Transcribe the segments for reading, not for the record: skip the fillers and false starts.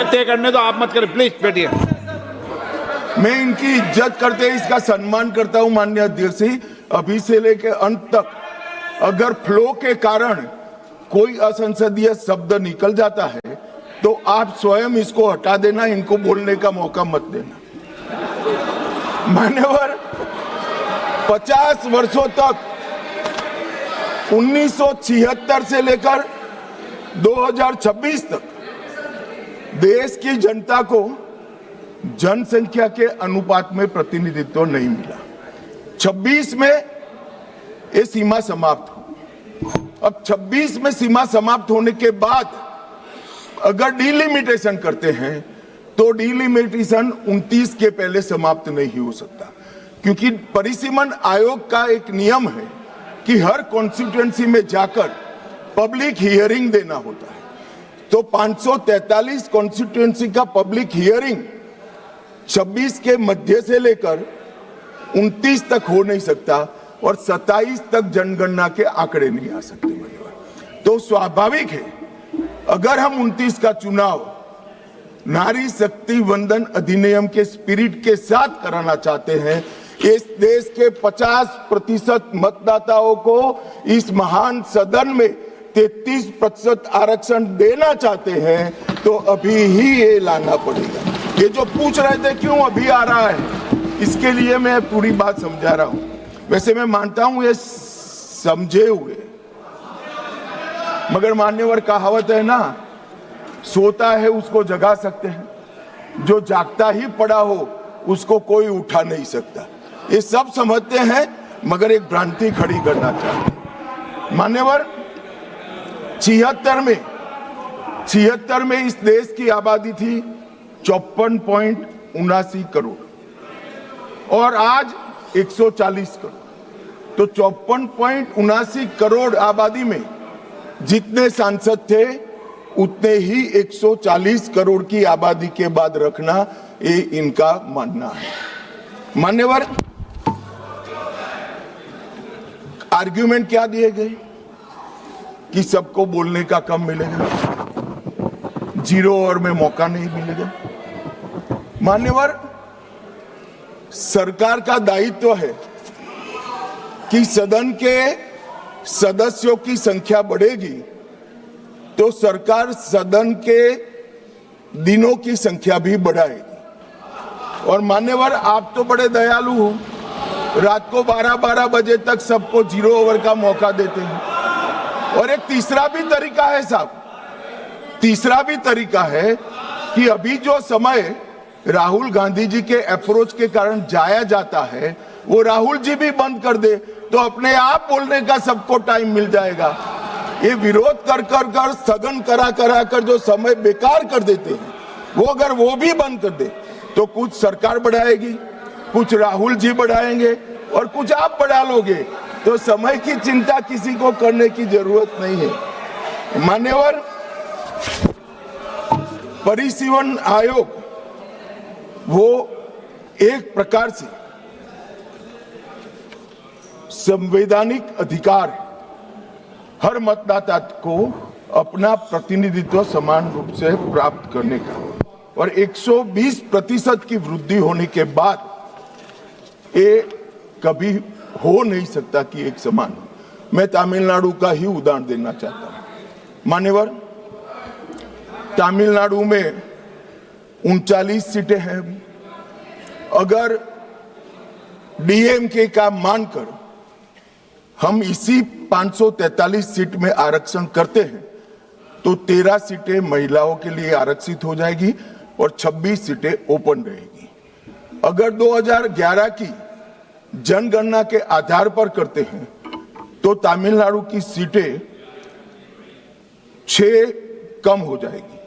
तय करने दो, आप मत करें प्लीज, बैठिए। मैं इनकी इज्जत करते हुए इसका सम्मान करता हूं माननीय अध्यक्ष जी। अभी से लेकर अंत तक अगर फ्लो के कारण कोई असंसदीय शब्द निकल जाता है तो आप स्वयं इसको हटा देना, इनको बोलने का मौका मत देना। मान्यवर, 50 वर्षों तक 1976 से लेकर 2026 तक देश की जनता को जनसंख्या के अनुपात में प्रतिनिधित्व नहीं मिला। 26 में ये सीमा समाप्त हो। अब 26 में सीमा समाप्त होने के बाद अगर डिलिमिटेशन करते हैं तो डिलिमिटेशन 29 के पहले समाप्त नहीं हो सकता, क्योंकि परिसीमन आयोग का एक नियम है कि हर कॉन्स्टिट्यूएंसी में जाकर पब्लिक हियरिंग देना होता है। तो 543 कॉन्स्टिट्यूएंसी का पब्लिक हियरिंग 26 के मध्य से लेकर 29 तक हो नहीं सकता और 27 तक जनगणना के आंकड़े नहीं आ सकते। तो स्वाभाविक है अगर हम 29 का चुनाव नारी शक्ति वंदन अधिनियम के स्पिरिट के साथ कराना चाहते हैं, इस देश के 50% मतदाताओं को इस महान सदन में 33% आरक्षण देना चाहते हैं, तो अभी ही ये लाना पड़ेगा। ये जो पूछ रहे थे क्यों अभी आ रहा है, इसके लिए मैं पूरी बात समझा रहा हूं। वैसे मैं मानता हूं ये समझे हुए, मगर मान्यवर कहावत है ना, सोता है उसको जगा सकते हैं, जो जागता ही पड़ा हो उसको कोई उठा नहीं सकता। ये सब समझते हैं मगर एक भ्रांति खड़ी करना चाहते हैं। मान्यवर, 76 में इस देश की आबादी थी 54.79 करोड़ और आज 140 करोड़। तो 54.79 करोड़ आबादी में जितने सांसद थे उतने ही 140 करोड़ की आबादी के बाद रखना, ये इनका मानना है। मान्यवर, आर्ग्यूमेंट क्या दिए गए कि सबको बोलने का कम मिलेगा, 0 और में मौका नहीं मिलेगा। मान्यवर, सरकार का दायित्व है कि सदन के सदस्यों की संख्या बढ़ेगी तो सरकार सदन के दिनों की संख्या भी बढ़ाएगी। और मान्यवर, आप तो बड़े दयालु हो, रात को 12-12 बजे तक सबको 0 ओवर का मौका देते हैं। और एक तीसरा भी तरीका है साहब, तीसरा भी तरीका है कि अभी जो समय राहुल गांधी जी के अप्रोच के कारण जाया जाता है वो राहुल जी भी बंद कर दे तो अपने आप बोलने का सबको टाइम मिल जाएगा। ये विरोध कर स्थगन करा कर जो समय बेकार कर देते हैं, वो अगर वो भी बंद कर दे तो कुछ सरकार बढ़ाएगी, कुछ राहुल जी बढ़ाएंगे और कुछ आप बढ़ा लोगे। तो समय की चिंता किसी को करने की जरूरत नहीं है। मान्यवर, परिसीमन आयोग वो एक प्रकार से संवैधानिक अधिकार है हर मतदाता को अपना प्रतिनिधित्व समान रूप से प्राप्त करने का, और 120% की वृद्धि होने के बाद ये कभी हो नहीं सकता कि एक समान। मैं तमिलनाडु का ही उदाहरण देना चाहता हूं। मान्यवर, तमिलनाडु में 39 सीटें हैं। अगर डीएमके का मानकर हम इसी 543 सीट में आरक्षण करते हैं तो 13 सीटें महिलाओं के लिए आरक्षित हो जाएगी और 26 सीटें ओपन रहेगी। अगर 2011 की जनगणना के आधार पर करते हैं तो तमिलनाडु की सीटें 6 कम हो जाएगी,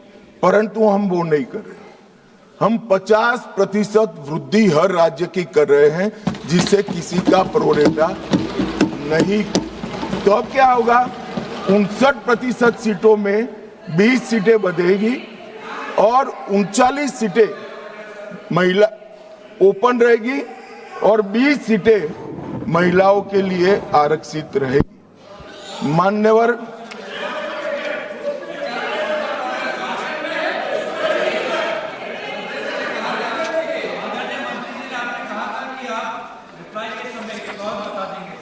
परंतु हम वो नहीं कर रहे। हम 50% वृद्धि हर राज्य की कर रहे हैं जिससे किसी का प्रोरेटा नहीं। तो अब क्या होगा, 59% सीटों में 20 सीटें बढ़ेगी और 39 सीटें महिला ओपन रहेगी और 20 सीटें महिलाओं के लिए आरक्षित रहेगी। मान्यवर, रिप्लाई के समय एक और बता देंगे